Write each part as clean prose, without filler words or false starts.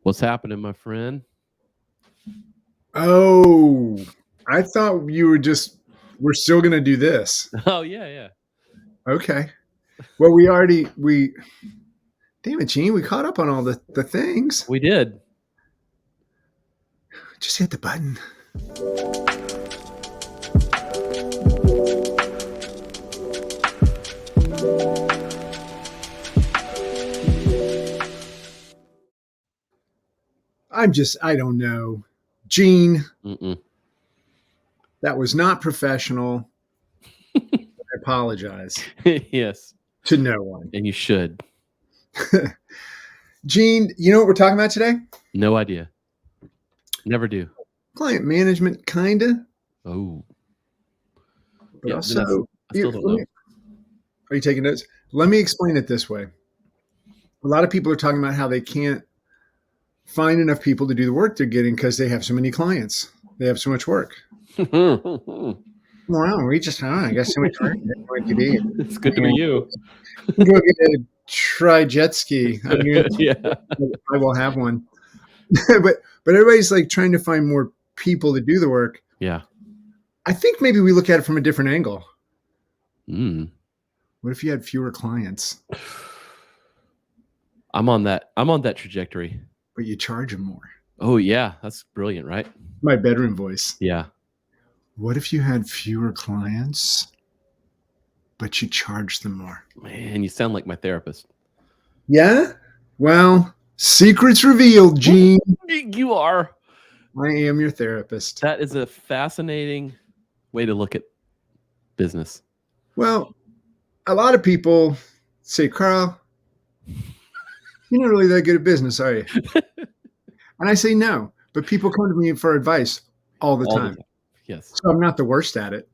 What's happening, my friend? Oh, I thought we're still going to do this. Oh yeah. Okay. Well, damn it, Gene, we caught up on all the things. We did. Just hit the button. I don't know. Gene, Mm-mm. that was not professional. I apologize Yes, to no one. and you should. Gene, you know what we're talking about today? No idea. Never do. Client management, kind of. Oh, But yeah. also, I still don't know. Are you taking notes? Let me explain it this way. A lot of people are talking about how they can't find enough people to do the work they're getting because they have so many clients. They have so much work. Well, we just, I guess so much work. It's good to be you. Go get a try jet ski. Yeah. I will have one. but everybody's like trying to find more people to do the work. Yeah. I think maybe we look at it from a different angle. Mm. What if you had fewer clients, I'm on that trajectory. but you charge them more? Oh yeah, that's brilliant, right? My bedroom voice. Yeah. What if you had fewer clients, but you charge them more? Man, you sound like my therapist. Yeah? Well, secrets revealed, Gene. You are. I am your therapist. That is a fascinating way to look at business. Well, a lot of people say, Carl, you're not really that good at business, are you? And I say no, but people come to me for advice all the time. Yes. So I'm not the worst at it.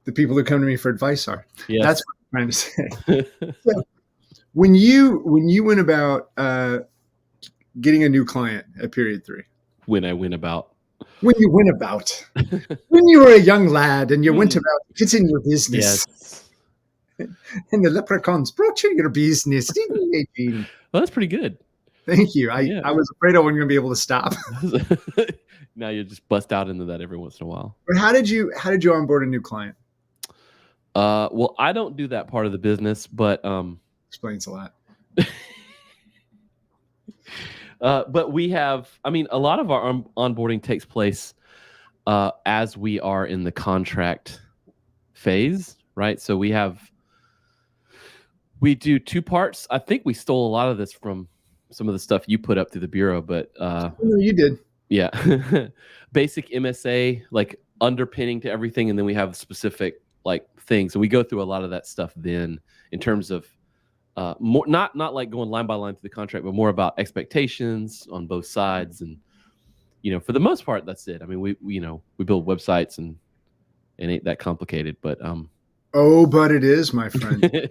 The people who come to me for advice are. Yes. That's what I'm trying to say. So when you went about getting a new client at period 3. When I went about. When you went about. When you were a young lad and you went about getting your business. Yes. And the leprechauns brought you your business, didn't they, Gene? Well, that's pretty good. Thank you. I was afraid I wasn't going to be able to stop. Now you just bust out into that every once in a while. But how did you onboard a new client? Well, I don't do that part of the business, but explains a lot. But we have, a lot of our onboarding takes place as we are in the contract phase, right? So we do 2 parts. I think we stole a lot of this from some of the stuff you put up through the bureau, but no, you did. Yeah. Basic MSA, like underpinning to everything, and then we have specific like things, and we go through a lot of that stuff then in terms of more not like going line by line through the contract, but more about expectations on both sides. And for the most part, that's it. We build websites and it ain't that complicated, but but it is, my friend.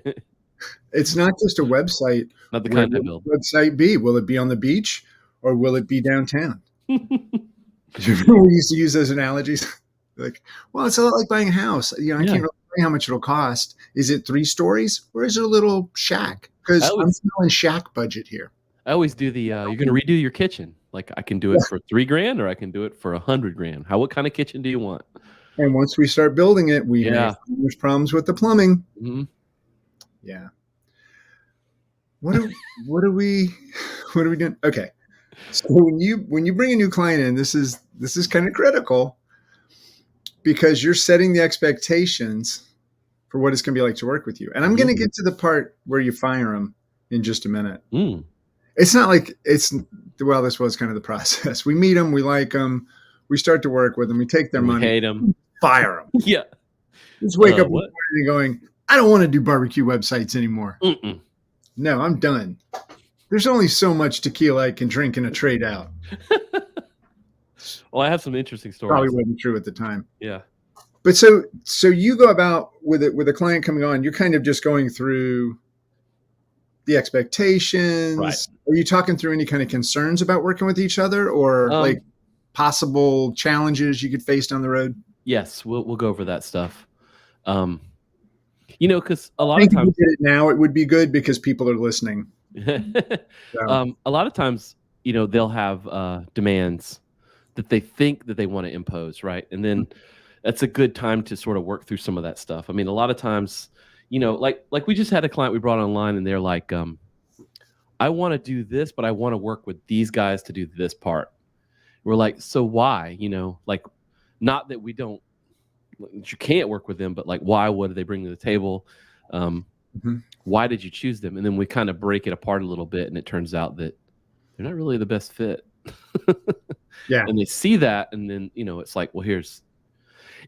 It's not just a website. Not the kind I build. Website be? Will it be on the beach or will it be downtown? We used to use those analogies. Like, well, it's a lot like buying a house. I can't really say how much it'll cost. Is it 3 stories or is it a little shack? Because I'm still in shack budget here. I always do the you're going to redo your kitchen. Like I can do it for $3,000 or I can do it for $100,000. What kind of kitchen do you want? And once we start building it, there's problems with the plumbing. Mm-hmm. Yeah. What are we doing? Okay. So when you bring a new client in, this is kind of critical because you're setting the expectations for what it's going to be like to work with you. And I'm going to get to the part where you fire them in just a minute. Mm. It's not like this was kind of the process. We meet them, we like them, we start to work with them, we take their money, hate them, fire them. Yeah. Just wake up in the morning and going, I don't want to do barbecue websites anymore. Mm-mm. No, I'm done. There's only so much tequila I can drink in a trade out. Well, I have some interesting stories. Probably wasn't true at the time. Yeah. But so you go about with a client coming on, you're kind of just going through the expectations. Right. Are you talking through any kind of concerns about working with each other or like possible challenges you could face down the road? Yes, we'll go over that stuff. Because a lot of times if you did it now, it would be good because people are listening. A lot of times they'll have demands that they think that they want to impose, right? And then that's a good time to sort of work through some of that stuff. I mean, a lot of times, like we just had a client we brought online, and they're like, I want to do this, but I want to work with these guys to do this part. We're like, so why? Like, not that we don't, you can't work with them, but like, why? What do they bring to the table? Why did you choose them? And then we kind of break it apart a little bit, and it turns out that they're not really the best fit. Yeah. And they see that, and then it's like, well,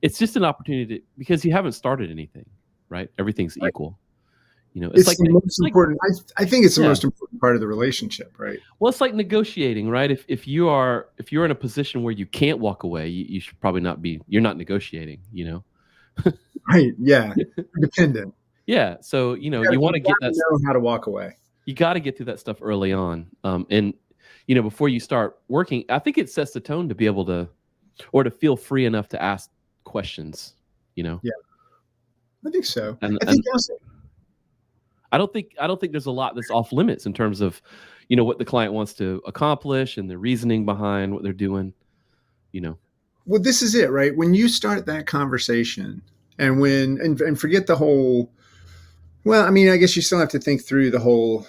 it's just an opportunity because you haven't started anything, right? Everything's equal. It's like the most important. I think it's the most important part of the relationship, right? Well, it's like negotiating, right? If you're in a position where you can't walk away, you should probably not be. You're not negotiating, Right? Yeah. Dependent. Yeah. So you want to get that. Know how to walk away. You got to get through that stuff early on, and before you start working, I think it sets the tone to be able to, or to feel free enough to ask questions. Yeah, I think so. And I think also. I don't think there's a lot that's off limits in terms of, what the client wants to accomplish and the reasoning behind what they're doing, Well, this is it, right? When you start that conversation and forget the whole, well, I mean, I guess you still have to think through the whole,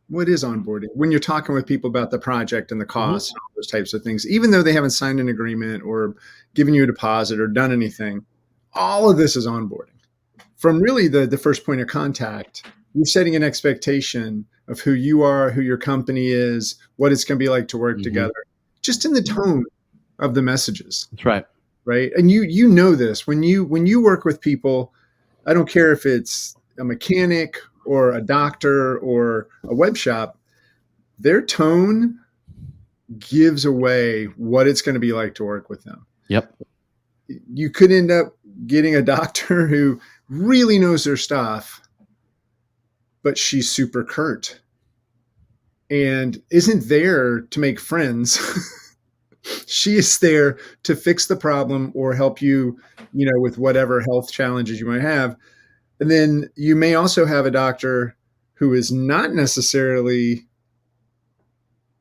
what is onboarding? When you're talking with people about the project and the costs and all those types of things, even though they haven't signed an agreement or given you a deposit or done anything, all of this is onboarding. From really the first point of contact, you're setting an expectation of who you are, who your company is, what it's going to be like to work together, just in the tone of the messages. That's right. Right. And you know this when you work with people, I don't care if it's a mechanic or a doctor or a web shop, their tone gives away what it's going to be like to work with them. Yep. You could end up getting a doctor who really knows their stuff, but she's super curt and isn't there to make friends. She is there to fix the problem or help you, with whatever health challenges you might have. And then you may also have a doctor who is not necessarily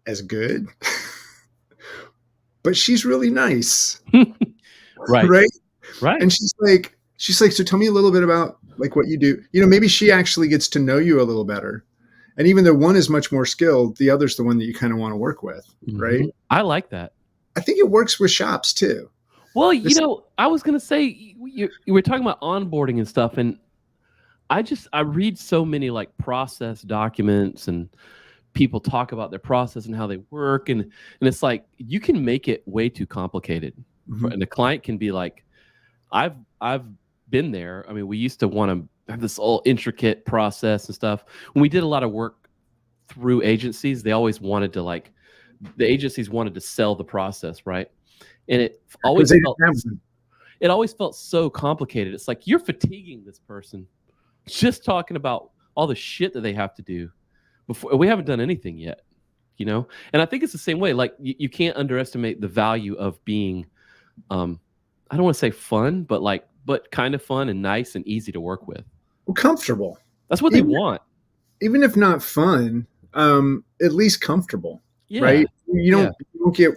as good, but she's really nice. Right. Right. And she's like, so tell me a little bit about like what you do. Maybe she actually gets to know you a little better. And even though one is much more skilled, the other's the one that you kind of want to work with. Right. I like that. I think it works with shops too. Well, I was going to say, you were talking about onboarding and stuff. And I read so many like process documents and people talk about their process and how they work. And it's like, you can make it way too complicated. And the client can be like, I've been there. I mean, we used to want to have this all intricate process and stuff. When we did a lot of work through agencies, they always wanted to the agencies wanted to sell the process, right? And it always felt so complicated. It's like, you're fatiguing this person just talking about all the shit that they have to do before we haven't done anything yet, And I think it's the same way. Like you can't underestimate the value of being, I don't want to say fun, but kind of fun and nice and easy to work with. Well, comfortable. That's what they want. Even if not fun, at least comfortable. Yeah. Right? You don't get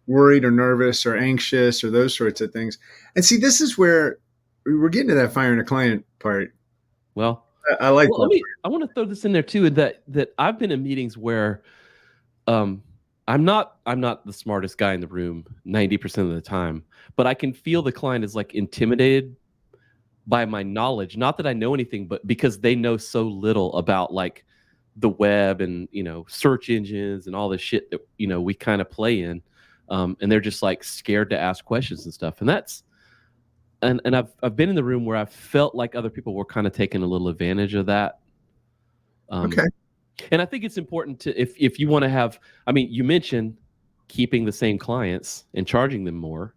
worried or nervous or anxious or those sorts of things. And see, this is where we're getting to that firing a client part. Well, I like that. I want to throw this in there too, that I've been in meetings where I'm not the smartest guy in the room 90% of the time, but I can feel the client is like intimidated by my knowledge. Not that I know anything, but because they know so little about like the web and search engines and all the shit that we kind of play in, and they're just like scared to ask questions and stuff. And that's and I've been in the room where I felt like other people were kind of taking a little advantage of that. Okay. And I think it's important to if you want to have. I mean, you mentioned keeping the same clients and charging them more.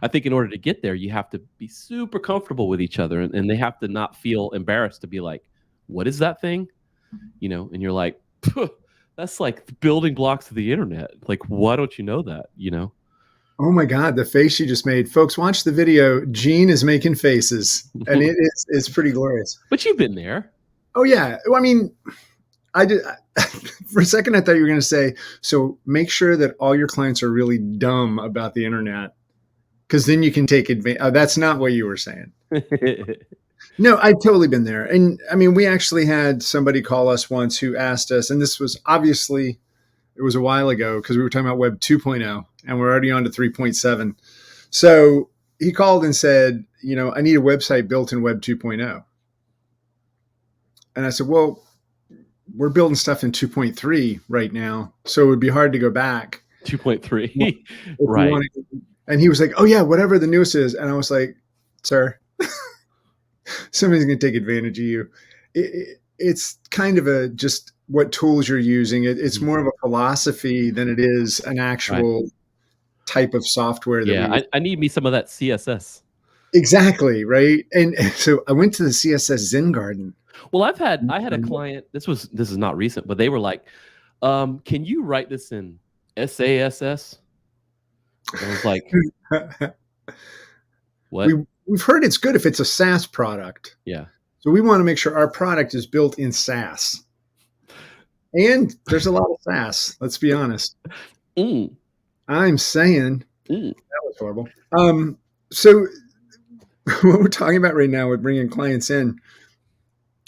I think in order to get there, you have to be super comfortable with each other, and they have to not feel embarrassed to be like, "What is that thing?" And you're like, "That's like the building blocks of the internet. Like, why don't you know that?" Oh my God, the face you just made. Folks, watch the video. Gene is making faces, and it's pretty glorious. But you've been there. Oh yeah. Well, I mean, I did. For a second, I thought you were going to say, so make sure that all your clients are really dumb about the internet, because then you can take advantage. Oh, that's not what you were saying. No, I've totally been there. And I mean, we actually had somebody call us once who asked us, and this was obviously, it was a while ago because we were talking about Web 2.0 and we're already on to 3.7. So he called and said, I need a website built in Web 2.0. And I said, well, we're building stuff in 2.3 right now. So it would be hard to go back. 2.3. Right. And he was like, oh yeah, whatever the newest is. And I was like, sir, somebody's going to take advantage of you. It's kind of just what tools you're using. It's more of a philosophy than it is an actual type of software. I need me some of that CSS. Exactly. Right. And so I went to the CSS Zen Garden. Well, I had a client, this is not recent, but they were like, can you write this in SASS? I was like, what? We've heard it's good if it's a SaaS product. Yeah. So we want to make sure our product is built in SaaS. And there's a lot of SaaS, let's be honest. I'm saying that was horrible. So what we're talking about right now with bringing clients in,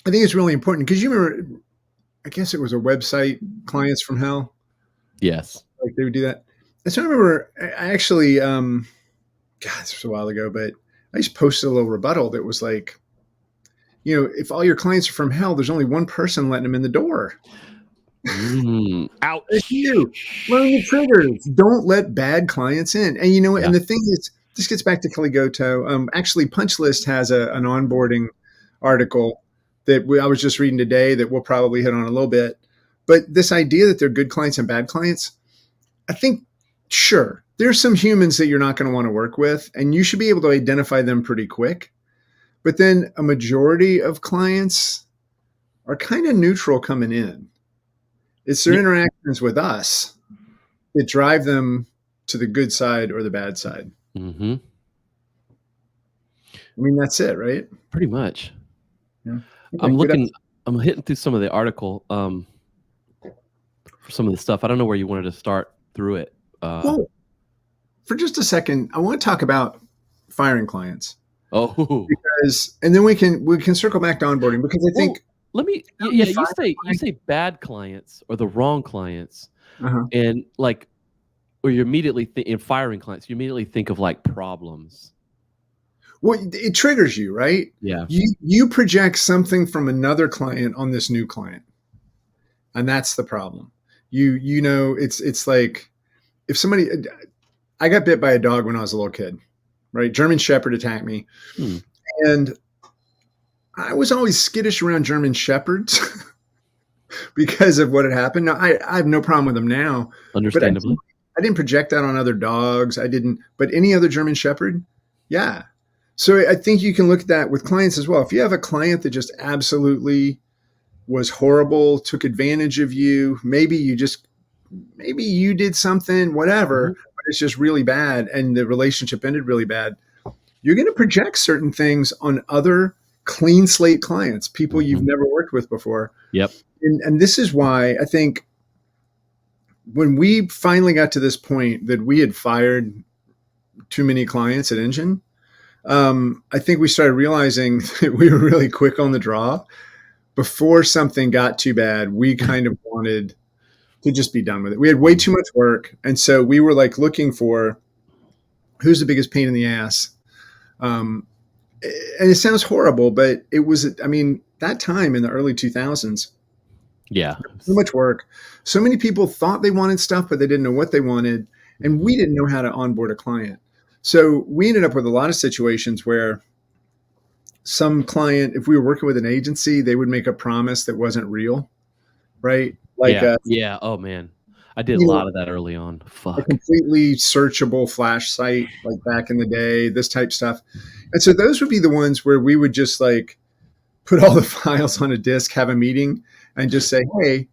I think it's really important because you remember, I guess it was a website, Clients from Hell. Yes. Like they would do that. And so I remember I actually, God, this was a while ago, but I just posted a little rebuttal that was like, if all your clients are from hell, there's only one person letting them in the door. Ouch. It's you. Learn the triggers. Don't let bad clients in. And and the thing is, this gets back to Kelly Goto. Actually, Punch List has an onboarding article that I was just reading today that we'll probably hit on a little bit. But this idea that they're good clients and bad clients, I think, sure, there's some humans that you're not going to want to work with, and you should be able to identify them pretty quick. But then a majority of clients are kind of neutral coming in. It's their interactions with us that drive them to the good side or the bad side. Mm-hmm. I mean, that's it, right? Pretty much. Yeah. Okay, I'm hitting through some of the article for some of the stuff. I don't know where you wanted to start through it. Well, for just a second, I want to talk about firing clients. Oh, and then we can circle back to onboarding because I think. You say bad clients or the wrong clients, and or you immediately in firing clients, you immediately think of like problems. Well, it triggers you, right? Yeah. You project something from another client on this new client, and that's the problem. It's like if somebody, I got bit by a dog when I was a little kid, right? German Shepherd attacked me, and I was always skittish around German Shepherds because of what had happened. Now, I have no problem with them now. Understandably. I didn't project that on other dogs. But any other German Shepherd, yeah. So I think you can look at that with clients as well. If you have a client that just absolutely was horrible, took advantage of you, maybe you did something, whatever, but it's just really bad and the relationship ended really bad, you're going to project certain things on other clean slate clients, people you've never worked with before. Yep. And this is why I think when we finally got to this point that we had fired too many clients at Engine, I think we started realizing that we were really quick on the draw. Before something got too bad, we kind of wanted to just be done with it. We had way too much work. And so we were like looking for who's the biggest pain in the ass. And it sounds horrible, but it was, that time in the early 2000s. Yeah. So much work. So many people thought they wanted stuff, but they didn't know what they wanted. And we didn't know how to onboard a client. So we ended up with a lot of situations where some client, if we were working with an agency, they would make a promise that wasn't real, right? Oh man, I did a lot of that early on. Fuck. A completely searchable Flash site, like back in the day, this type stuff. And so those would be the ones where we would just like put all the files on a disk, have a meeting, and just say, "Hey,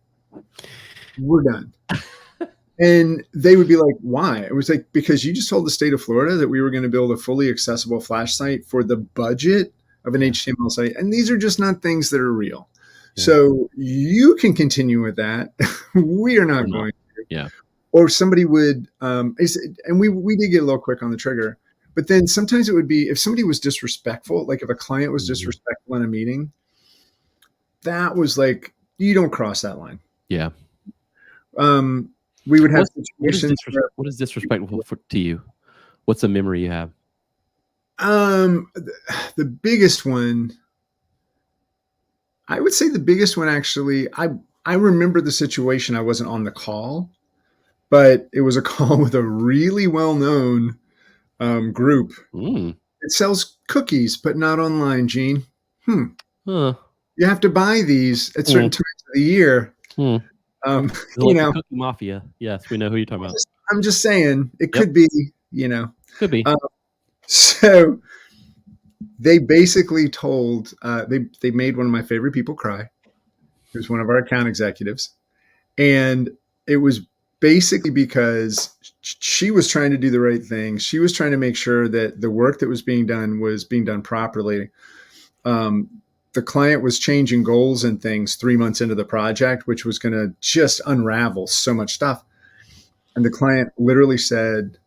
we're done." And they would be like, why? It was like, because you just told the state of Florida that we were going to build a fully accessible Flash site for the budget of an HTML site. And these are just not things that are real. So you can continue with that. We are We're not not. going to. Yeah. Or somebody would, and we did get a little quick on the trigger, but then sometimes it would be if somebody was disrespectful, like if a client was Mhm. disrespectful in a meeting, that was like, you don't cross that line. Yeah. Um, we would have What is situations where, what is disrespectful to you? What's a memory you have? the biggest one, I would say the biggest one actually, I remember the situation. I wasn't on the call, but it was a call with a really well-known group. Mm. It sells cookies, but not online, Gene. Huh. You have to buy these at certain Mm. times of the year. Hmm. Um, you Like the know, Cookie Mafia. Yes, we know who you're talking about. I'm just saying it Yep. could be, you know. Could be. Uh, so they basically told they made one of my favorite people cry. He was one of our account executives, and it was basically because she was trying to do the right thing. She was trying to make sure that the work that was being done properly. Um, the client was changing goals and things 3 months into the project, which was going to just unravel so much stuff. And the client literally said,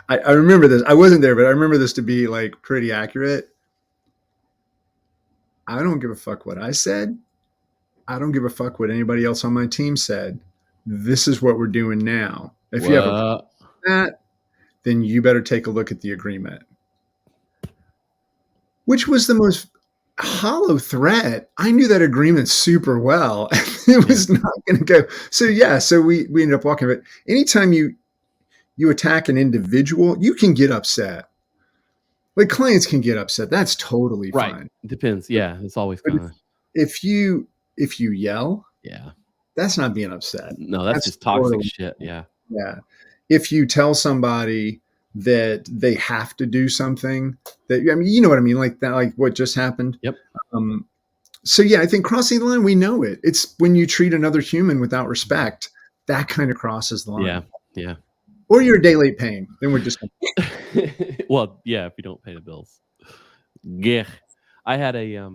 I remember this. I wasn't there, but I remember this to be like pretty accurate. I don't give a fuck what I said. I don't give a fuck what anybody else on my team said. This is what we're doing now. If you have a problem What? with that, then you better take a look at the agreement. Which was the most hollow threat. I knew that agreement super well. It Yeah. was not going to go. So yeah, so we ended up walking. But anytime you attack an individual, you can get upset. Like clients can get upset. That's totally Right. fine. Depends. But, Yeah. It's always but kind of. if you yell, Yeah. that's not being upset. No, that's That's just toxic totally shit. Yeah. yeah. If you tell somebody that they have to do something that I mean, you know what I mean, like that, like what just happened. Yep. Um, so yeah, I think crossing the line, we know it. It's when you treat another human without respect, that kind of crosses the Yeah. line. Yeah. Or you're a day late paying, then we're just Well, yeah. If you don't pay the bills. Yeah. I had a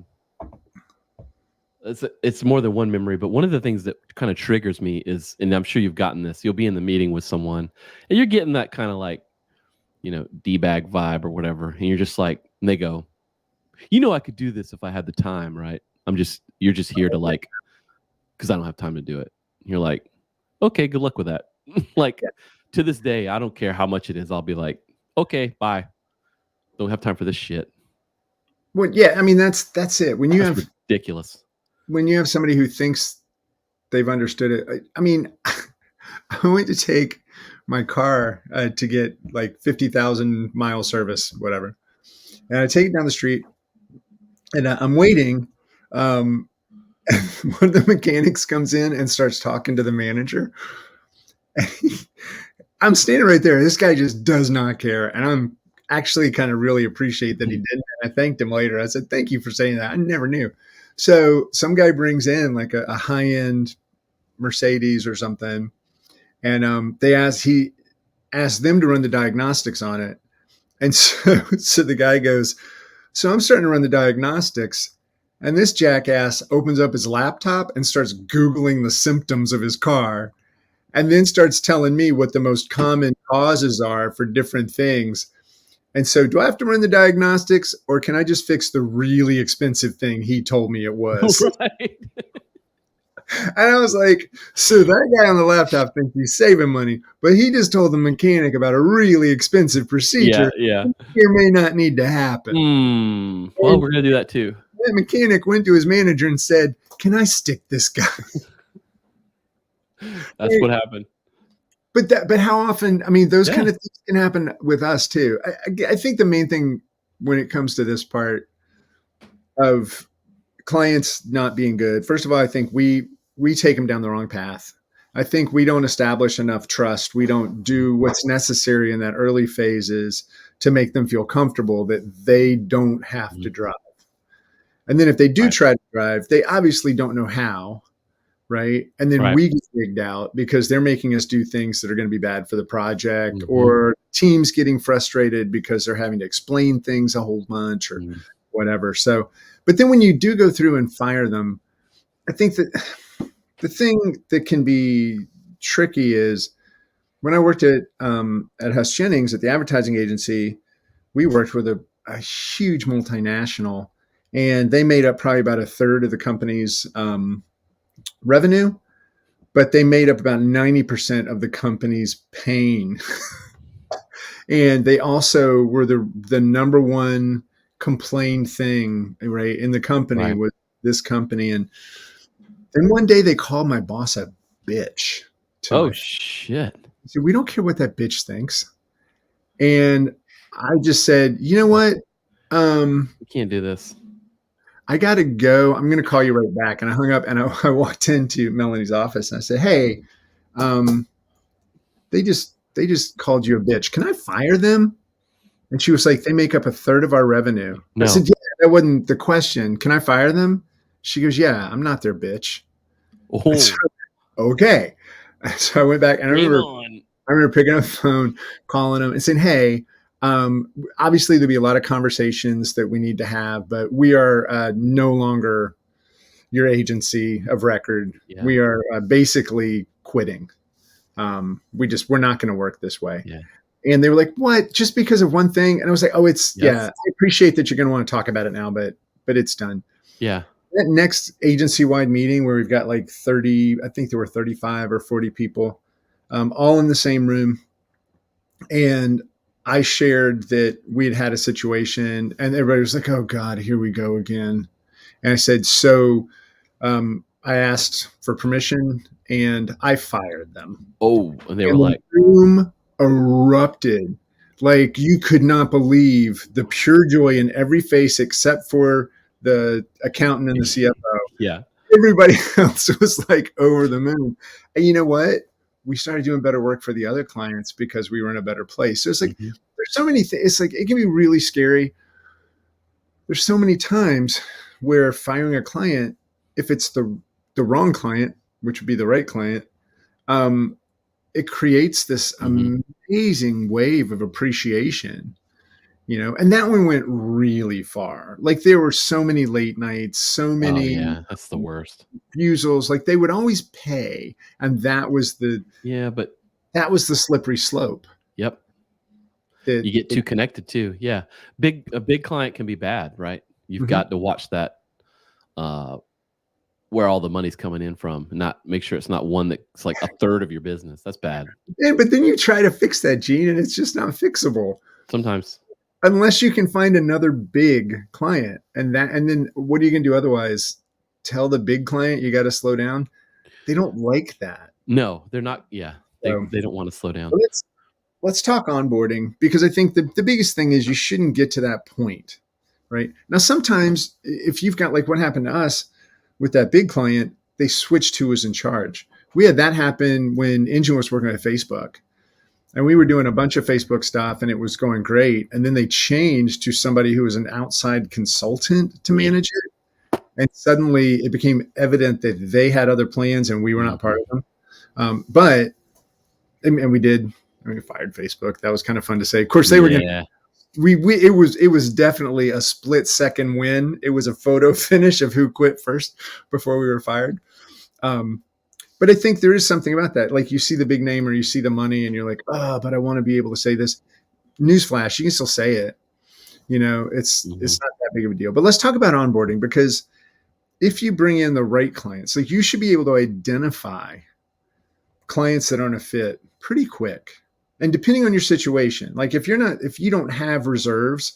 it's more than one memory, but one of the things that kind of triggers me is, and I'm sure you've gotten this, you'll be in the meeting with someone and you're getting that kind of like, D-bag vibe or whatever. And you're just like, and they go, I could do this if I had the time, right? You're just here to like, because I don't have time to do it. And you're like, okay, good luck with that. Like to this day, I don't care how much it is. I'll be like, okay, bye. Don't have time for this shit. well, yeah, I mean that's it. That's ridiculous. When you have somebody who thinks they've understood it. I mean, I went to take my car to get like 50,000 mile service, whatever. And I take it down the street and I'm waiting. Um, one of the mechanics comes in and starts talking to the manager. I'm standing right there. This guy just does not care. And I'm actually kind of really appreciate that he did. And I thanked him later. I said, thank you for saying that. I never knew. So some guy brings in like a high end Mercedes or something. And he asked them to run the diagnostics on it. And so the guy goes, so I'm starting to run the diagnostics. And this jackass opens up his laptop and starts Googling the symptoms of his car and then starts telling me what the most common causes are for different things. And so, do I have to run the diagnostics or can I just fix the really expensive thing he told me it was? Right. And I was like, so that guy on the laptop thinks he's saving money, but he just told the mechanic about a really expensive Yeah, procedure yeah. that may or may not need to happen. Well, And we're gonna do that too. that mechanic went to his manager and said, can I stick this guy? That's what happened. But how often, I mean, those Yeah. kind of things can happen with us too. I think the main thing when it comes to this part of clients not being good, first of all, I think we take them down the wrong path. I think we don't establish enough trust. We don't do what's necessary in that early phases to make them feel comfortable that they don't have to Mhm. drive. And then if they do Right. try to drive, they obviously don't know how, right? And then Right. we get rigged out because they're making us do things that are going to be bad for the project, Mhm. or teams getting frustrated because they're having to explain things a whole bunch or Mhm. whatever. So But then when you do go through and fire them, I think that the thing that can be tricky is when I worked at Huss Jennings at the advertising agency, we worked with a huge multinational, and they made up probably about a third of the company's revenue, but they made up about 90% of the company's pain. And they also were the number one complained thing, right, in the company Right. with this company. And then one day they called my boss a bitch to Oh my shit. said, we don't care what that bitch thinks. And I just said, you know what? We can't do this. I got to go. I'm going to call you right back. And I hung up and I walked into Melanie's office and I said, hey, um, they just called you a bitch. Can I fire them? And she was like, they make up a third of our revenue. I No. said, yeah, that wasn't the question. Can I fire them? She goes, yeah, I'm not their bitch. I Oh, said, okay. So I went back and game on. I remember picking up the phone, calling them and saying, hey, obviously there'll be a lot of conversations that we need to have, but we are no longer your agency of record. Yeah. We are basically quitting. We're not going to work this way. Yeah. And they were like, what? Just because of one thing? And I was like, oh, Yes. I appreciate that you're going to want to talk about it now, but it's done. Yeah. That next agency-wide meeting where we've got like 30, I think there were 35 or 40 people, all in the same room. And I shared that we had had a situation and everybody was like, oh God, here we go again. And I said, so I asked for permission and I fired them. Oh, and they were And the like, room erupted. Like you could not believe the pure joy in every face except for the accountant and the CFO. yeah. Everybody else was like over the moon. And you know what? We started doing better work for the other clients because we were in a better place. So it's like, Mm-hmm. there's so many things. It's like, it can be really scary. There's so many times where firing a client, if it's the wrong client, which would be the right client, it creates this Mm-hmm. amazing wave of appreciation, and that one went really far. Like there were so many late nights, so Oh many yeah, that's the worst. refusals, like they would always pay. And Yeah, but that was the slippery slope yep. that You get it, too connected too. Yeah. A big client can be bad, right? You've Mhm. got to watch that uh where all the money's coming in from, and not make sure it's not one that's like a third of your business. That's bad. Yeah, but then you try to fix that, Gene, and it's just not fixable Sometimes. unless you can find another big client. And then what are you going to do otherwise? Tell the big client you got to slow down. They don't like that. No, they're not. Yeah. So They don't want to slow down. let's talk onboarding, because I think the biggest thing is you shouldn't get to that point, right? Now, sometimes if you've got like what happened to us with that big client, they switched who was in charge. We had that happen when Engine was working at Facebook, and we were doing a bunch of Facebook stuff and it was going great. And then they changed to somebody who was an outside consultant to Yeah. manage it. And suddenly it became evident that they had other plans and we were not part of them. But and we did. I mean, we fired Facebook. That was kind of fun to say. Of course, they were going Yeah. to. It was definitely a split second win. It was a photo finish of who quit first before we were fired. But I think there is something about that. Like you see the big name or you see the money, and you're like, oh, but I want to be able to say this. Newsflash, you can still say it. It's not that big of a deal. But let's talk about onboarding, because if you bring in the right clients, like you should be able to identify clients that aren't a fit pretty quick. And depending on your situation, like if you don't have reserves,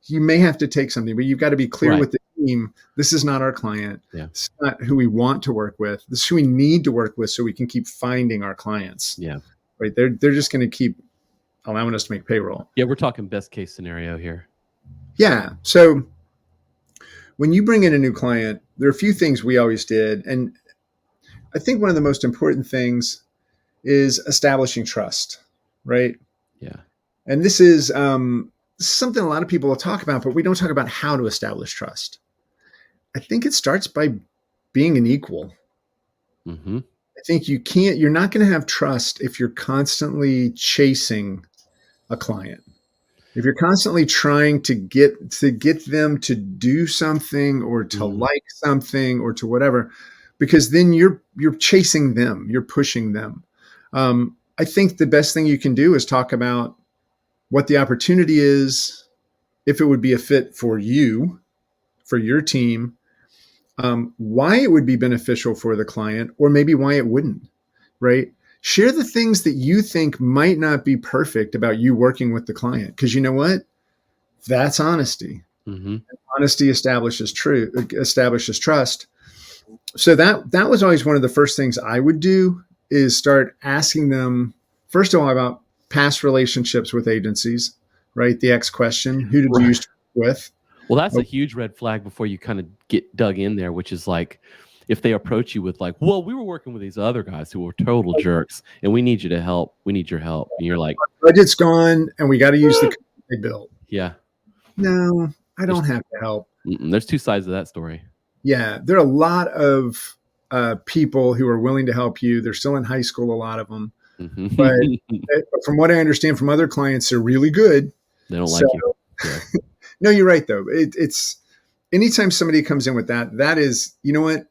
you may have to take something, but you've got to be clear Right. with the team. This is not our client. Yeah. It's not who we want to work with. This is who we need to work with so we can keep finding our clients. Yeah. Right. They're just going to keep allowing us to make payroll. Yeah. We're talking best case scenario here. Yeah. So when you bring in a new client, there are a few things we always did. And I think one of the most important things is establishing trust, right? Yeah. And this is something a lot of people will talk about, but we don't talk about how to establish trust. I think it starts by being an equal. Mm-hmm. I think you're not going to have trust if you're constantly chasing a client. if you're constantly trying to get them to do something or to like something or to whatever, because then you're chasing them, you're pushing them. I think the best thing you can do is talk about what the opportunity is, if it would be a fit for you, for your team, why it would be beneficial for the client, or maybe why it wouldn't, right? Share the things that you think might not be perfect about you working with the client. Because you know what? That's honesty. Mm-hmm. Honesty establishes trust. So that was always one of the first things I would do, is start asking them, first of all, about past relationships with agencies, right? The X question: who did you used to work with? Well, that's a huge red flag before you kind of get dug in there, which is like, if they approach you with like, well, we were working with these other guys who were total jerks and we need you to help. We need your help. And you're like, Budget's gone and we got to use the company they built. yeah, No, I don't have to help. there's two sides of that story. Yeah, there are a lot of people who are willing to help you. They're still in high school, a lot of them. But from what I understand from other clients, they're really good. They don't like you. Yeah. No, you're right, though. It's anytime somebody comes in with that is, you know what?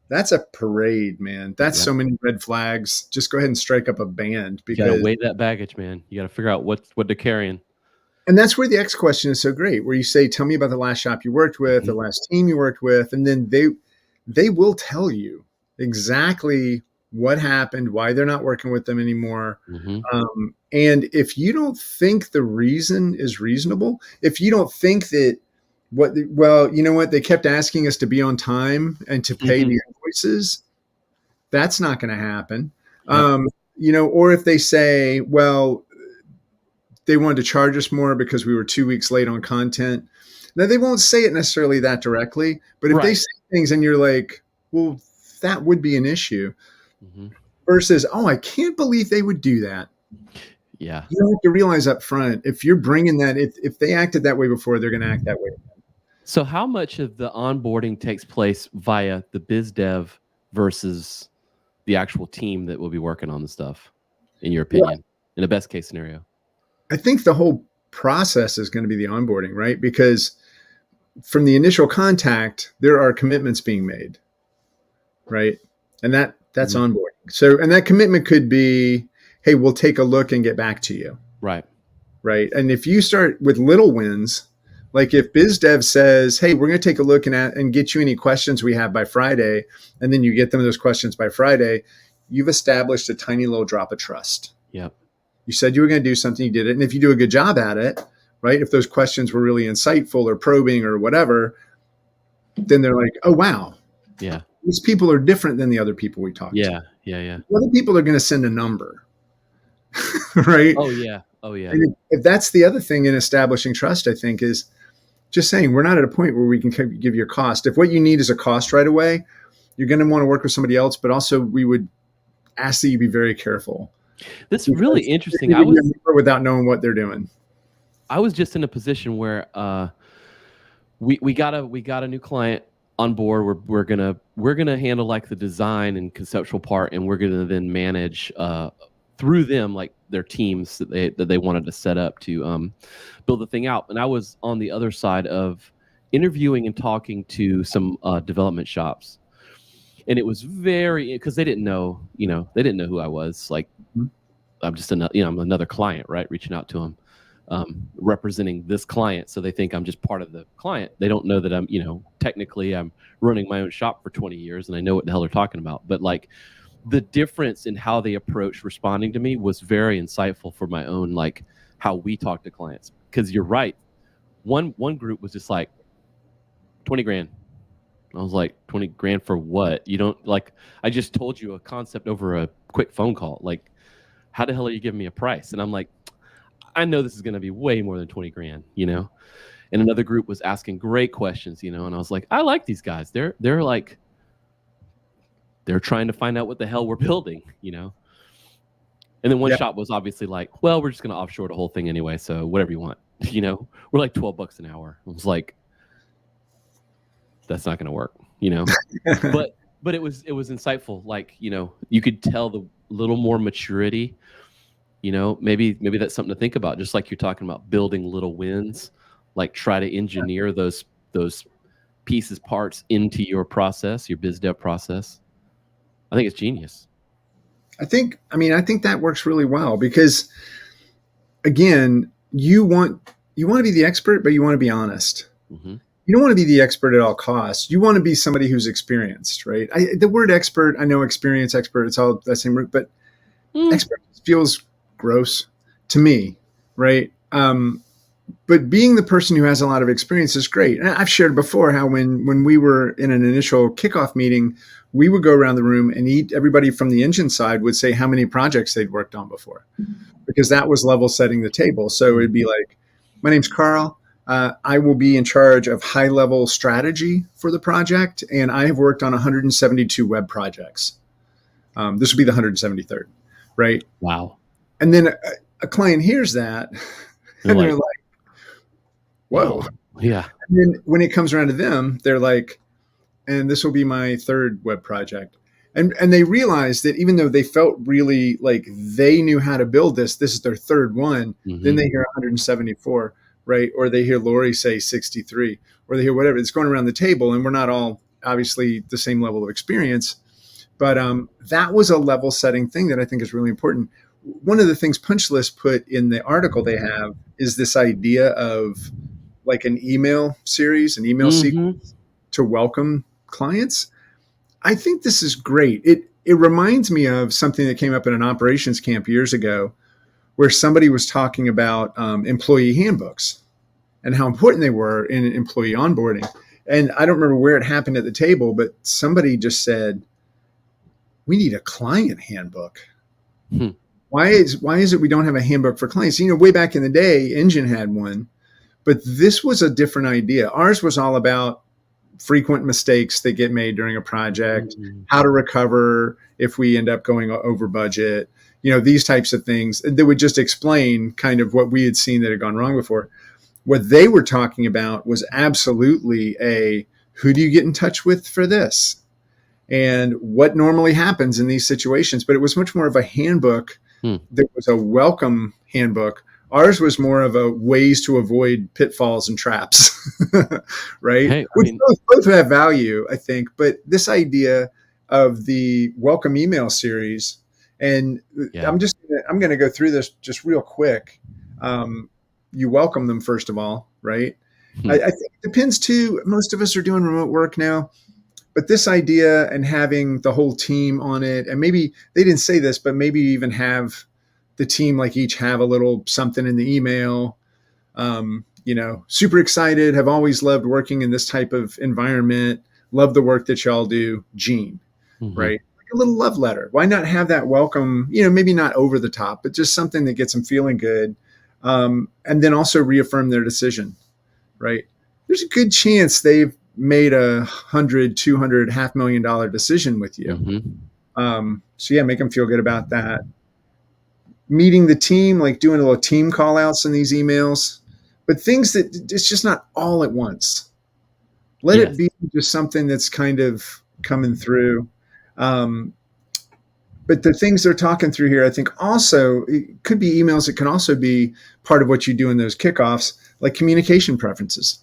That's a parade, man. That's so many red flags. Just go ahead and strike up a band, because you got to weigh that baggage, man. You got to figure out what they're carrying. And that's where the X question is so great, where you say, tell me about the last shop you worked with, the last team you worked with, and then they will tell you exactly what happened, why they're not working with them anymore. And if you don't think the reason is reasonable, if you don't think that you know what, they kept asking us to be on time and to pay the invoices, that's not going to happen. You know, or if they say, well, they wanted to charge us more because we were 2 weeks late on content. Now, they won't say it necessarily that directly, but if they say things and you're like, well, that would be an issue, versus, oh, I can't believe they would do that. Yeah. You have to realize up front, if you're bringing that, if they acted that way before, they're going to act that way again. So how much of the onboarding takes place via the biz dev versus the actual team that will be working on the stuff, in your opinion, in a best case scenario? I think the whole process is going to be the onboarding, right? Because from the initial contact, there are commitments being made, right? And that's onboarding. So, and that commitment could be, hey, we'll take a look and get back to you. Right. Right. And if you start with little wins, like if BizDev says, hey, we're going to take a look and get you any questions we have by Friday, and then you get them those questions by Friday, you've established a tiny little drop of trust. Yep. You said you were going to do something, you did it. And if you do a good job at it, right, if those questions were really insightful or probing or whatever, then they're like, oh, wow. Yeah. These people are different than the other people we talked to. Yeah. Other people are going to send a number, right? Oh, yeah. And if that's the other thing in establishing trust, I think, is just saying we're not at a point where we can give you a cost. If what you need is a cost right away, you're going to want to work with somebody else. But also, we would ask that you be very careful. That's really interesting. Without knowing what they're doing. I was just in a position where we got a new client on board. We're gonna handle like the design and conceptual part, and we're gonna then manage through them like their teams that they wanted to set up to build the thing out. And I was on the other side of interviewing and talking to some development shops, and it was very, because they didn't know who I was. Like, I'm just I'm another client, right? Reaching out to them, representing this client, so they think I'm just part of the client. They don't know that I'm, technically I'm running my own shop for 20 years and I know what the hell they're talking about. But like, the difference in how they approach responding to me was very insightful for my own, like, how we talk to clients. Because you're right, one group was just like 20 grand. I was like, 20 grand for what? You don't, like, I just told you a concept over a quick phone call. Like, how the hell are you giving me a price? And I'm like, I know this is going to be way more than 20 grand, And another group was asking great questions, and I was like, I like these guys. They're like, they're trying to find out what the hell we're building, And then one shop was obviously like, well, we're just going to offshore the whole thing anyway. So whatever you want, we're like $12 an hour. I was like, that's not going to work, but it was insightful. Like, you could tell the little more maturity, maybe that's something to think about. Just like you're talking about building little wins, like try to engineer those pieces, parts into your process, your biz dev process. I think it's genius. I think that works really well because, again, you want to be the expert, but you want to be honest. Mm-hmm. You don't want to be the expert at all costs. You want to be somebody who's experienced, right? The word expert, I know experience, expert, it's all that same root, but expert feels gross to me, right? But being the person who has a lot of experience is great. And I've shared before how when we were in an initial kickoff meeting, we would go around the room and everybody from the engine side would say how many projects they'd worked on before, because that was level setting the table. So it'd be like, my name's Carl. I will be in charge of high level strategy for the project. And I have worked on 172 web projects. This would be the 173rd, right? Wow. And then a client hears that and they're like, whoa. Yeah. And then when it comes around to them, they're like, and this will be my third web project. And they realize that even though they felt really like they knew how to build this is their third one. Mm-hmm. Then they hear 174, right? Or they hear Lori say 63, or they hear whatever. It's going around the table, and we're not all obviously the same level of experience. But that was a level setting thing that I think is really important. One of the things Punch List put in the article they have is this idea of like an email series, an email sequence to welcome clients. I think this is great. It reminds me of something that came up in an operations camp years ago where somebody was talking about employee handbooks and how important they were in employee onboarding. And I don't remember where it happened at the table, but somebody just said, we need a client handbook. Why is it we don't have a handbook for clients? Way back in the day, Engine had one, but this was a different idea. Ours was all about frequent mistakes that get made during a project, how to recover if we end up going over budget, these types of things that would just explain kind of what we had seen that had gone wrong before. What they were talking about was absolutely who do you get in touch with for this? And what normally happens in these situations. But it was much more of a handbook. There was a welcome handbook. Ours was more of a ways to avoid pitfalls and traps, right? Hey, Which both have value, I think. But this idea of the welcome email series, and I'm going to go through this just real quick. You welcome them, first of all, right? I think it depends too. Most of us are doing remote work now. But this idea and having the whole team on it, and maybe they didn't say this, but maybe even have the team like each have a little something in the email, super excited, have always loved working in this type of environment, love the work that y'all do, Gene, right? Like a little love letter. Why not have that welcome, maybe not over the top, but just something that gets them feeling good. And then also reaffirm their decision, right? There's a good chance they've made $100,000, $200,000, $500,000 decision with you. So yeah, make them feel good about that. Meeting the team, like doing a little team call outs in these emails, but things that it's just not all at once. Let it be just something that's kind of coming through. But the things they're talking through here, I think also it could be emails. It can also be part of what you do in those kickoffs, like communication preferences.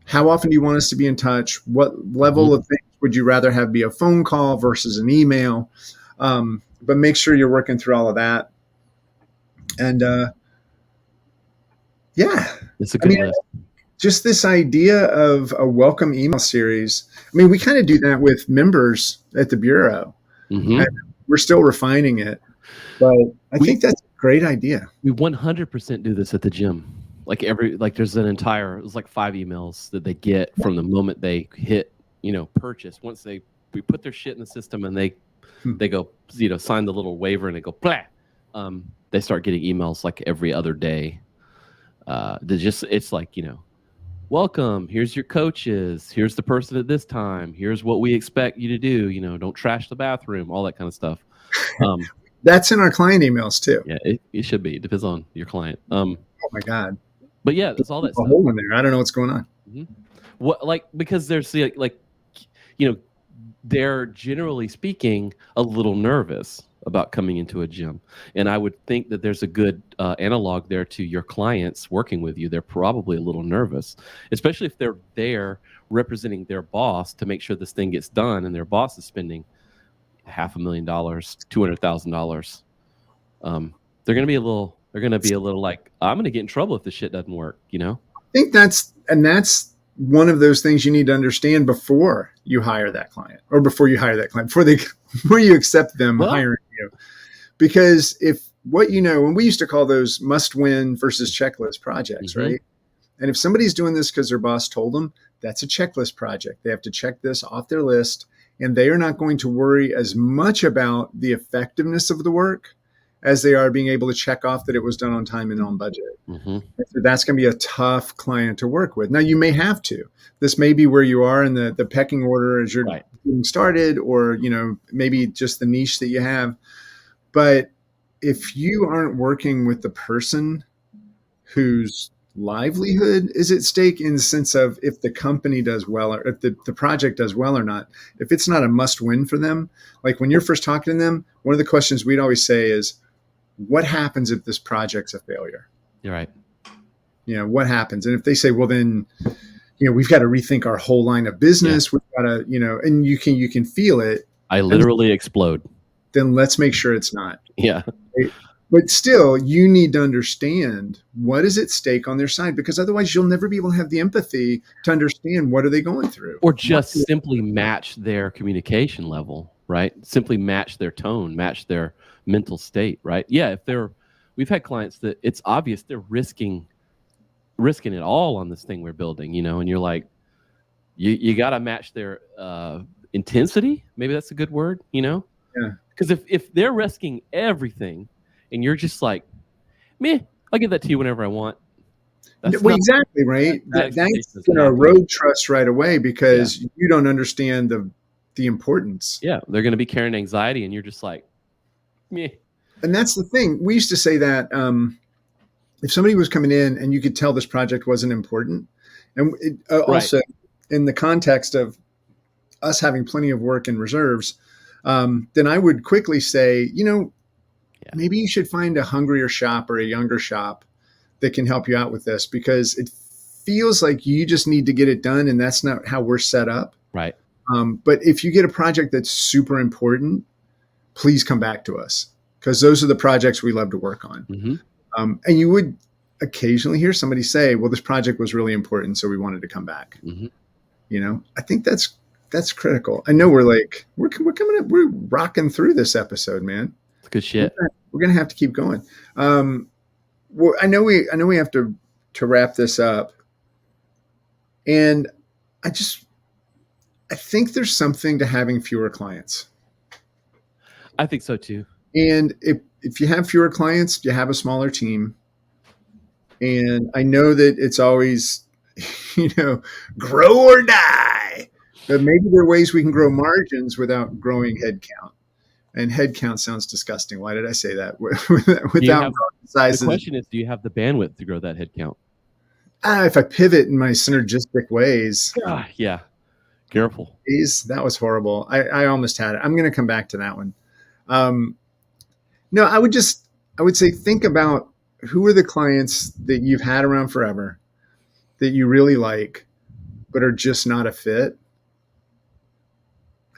How often do you want us to be in touch? What level of things would you rather have be a phone call versus an email? But make sure you're working through all of that. And it's a good list. Just this idea of a welcome email series. I mean, we kind of do that with members at the Bureau. We're still refining it, but I think that's a great idea. We 100% do this at the gym. There's it's like 5 emails that they get from the moment they hit, purchase. Once we put their shit in the system and they go, sign the little waiver and they go, blah. They start getting emails like every other day. It's like, welcome, here's your coaches, here's the person at this time, here's what we expect you to do, don't trash the bathroom, all that kind of stuff. That's in our client emails too. Yeah, it should be. It depends on your client. Oh my God. But yeah, that's all that stuff. A hole in there. I don't know what's going on. Because there's they're generally speaking a little nervous, about coming into a gym. And I would think that there's a good analog there to your clients working with you. They're probably a little nervous, especially if they're there representing their boss to make sure this thing gets done, and their boss is spending $500,000, $200,000. They're gonna be a little. They're gonna be a little like, I'm gonna get in trouble if this shit doesn't work. You know. I think that's one of those things you need to understand before you hire that client, or before you hire that client, before you accept them hiring you. Because if what you know, and we used to call those must-win versus checklist projects, right? And if somebody's doing this because their boss told them, that's a checklist project. They have to check this off their list, and they are not going to worry as much about the effectiveness of the work as they are being able to check off that it was done on time and on budget. So that's going to be a tough client to work with. Now, you may have to. This may be where you are in the pecking order as you're getting started, or maybe just the niche that you have. But if you aren't working with the person whose livelihood is at stake, in the sense of if the company does well, or if the project does well or not, if it's not a must win for them, like when you're first talking to them, one of the questions we'd always say is, what happens if this project's a failure? You're right. What happens? And if they say, well, then, we've got to rethink our whole line of business. We've got to, and you can feel it. I literally explode. Then let's make sure it's not. Yeah. Right? But still, you need to understand what is at stake on their side, because otherwise you'll never be able to have the empathy to understand what are they going through. Or just simply match their communication level, right? Simply match their tone, match their mental state, right? Yeah, we've had clients that it's obvious they're risking it all on this thing we're building, and you're like, you got to match their intensity. Maybe that's a good word, Yeah. Because if they're risking everything and you're just like, meh, I'll give that to you whenever I want. Exactly, right? That's going to erode trust right away, because you don't understand the importance. Yeah, they're going to be carrying anxiety, and you're just like, meh. And that's the thing. We used to say that if somebody was coming in and you could tell this project wasn't important, and also in the context of us having plenty of work in reserves, then I would quickly say, maybe you should find a hungrier shop or a younger shop that can help you out with this, because it feels like you just need to get it done, and that's not how we're set up. Right. But if you get a project that's super important, please come back to us, because those are the projects we love to work on. And you would occasionally hear somebody say, well, this project was really important, so we wanted to come back. I think that's critical. I know we're coming up, we're rocking through this episode, man. It's good shit. We're going to have to keep going. Well, I know we have to wrap this up, and I think there's something to having fewer clients. I think so too. And if you have fewer clients, you have a smaller team. And I know that it's always, grow or die. But maybe there are ways we can grow margins without growing headcount. And headcount sounds disgusting. Why did I say that? Without size. The question is, do you have the bandwidth to grow that headcount? If I pivot in my synergistic ways. Yeah. Careful. That was horrible. I almost had it. I'm going to come back to that one. No, I would say, think about who are the clients that you've had around forever that you really like, but are just not a fit.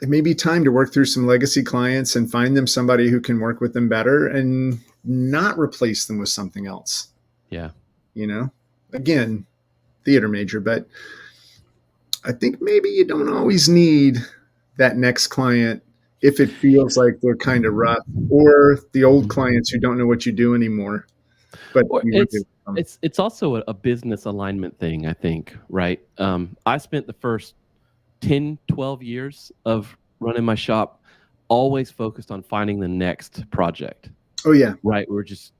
It may be time to work through some legacy clients and find them somebody who can work with them better and not replace them with something else. Yeah. Again, theater major, but I think maybe you don't always need that next client if it feels like they're kind of rough, or the old clients who don't know what you do anymore. But it's also a business alignment thing, I think, right? I spent the first 10, 12 years of running my shop always focused on finding the next project. Oh, yeah. Right. We're just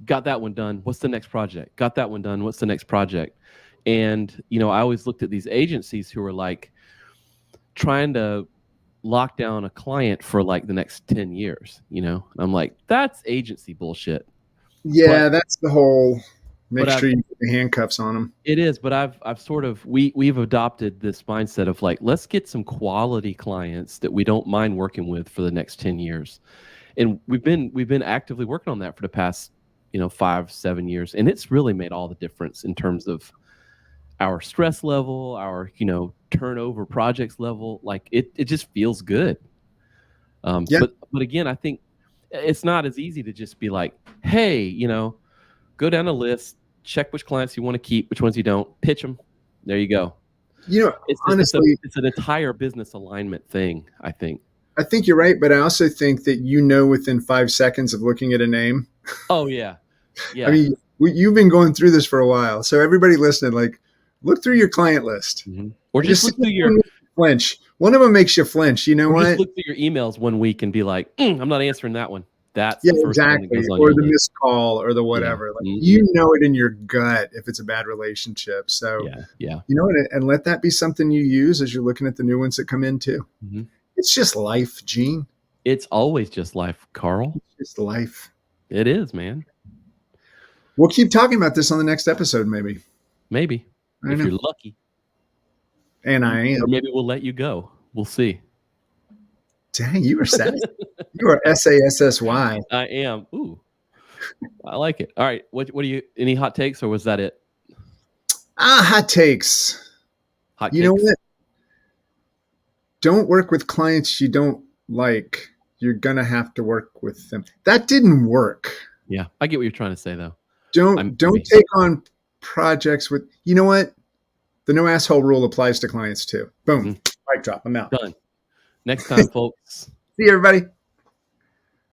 got that one done. What's the next project? Got that one done. What's the next project? And, I always looked at these agencies who were like trying to lock down a client for like the next 10 years, and I'm like, that's agency bullshit. Yeah, that's the whole make sure you put the handcuffs on them. It is, but I've sort of we've adopted this mindset of like, let's get some quality clients that we don't mind working with for the next 10 years. And we've been actively working on that for the past 5-7 years, and it's really made all the difference in terms of our stress level, our turnover projects level. Like it just feels good. Yeah. But again, I think it's not as easy to just be like, hey, go down a list, check which clients you want to keep, which ones you don't, pitch them. There you go. Honestly, It's an entire business alignment thing, I think. I think you're right, but I also think that within 5 seconds of looking at a name. Oh yeah, I mean, you've been going through this for a while, so everybody listening, like, look through your client list, or just look through your flinch. One of them makes you flinch. You know what? Just look through your emails one week and be like, I'm not answering that one. That's Yeah, the first one that exactly. goes on Or your the list. missed call or the whatever. Like, you know it in your gut if it's a bad relationship. So yeah. you know what? And let that be something you use as you're looking at the new ones that come in too. It's just life, Gene. It's always just life, Carl. It's just life. It is, man. We'll keep talking about this on the next episode, maybe. Maybe. If you're lucky. And I am. Or maybe we'll let you go. We'll see. Dang, you are sassy. You are SASSY. I am. Ooh. I like it. All right. What do you, any hot takes, or was that it? Hot takes. Hot You know what? Don't work with clients you don't like. You're going to have to work with them. That didn't work. Yeah. I get what you're trying to say, though. Don't take on projects with, you know what? The no asshole rule applies to clients too. Boom. Mic drop. I'm out. Done. Next time, folks. See you, everybody.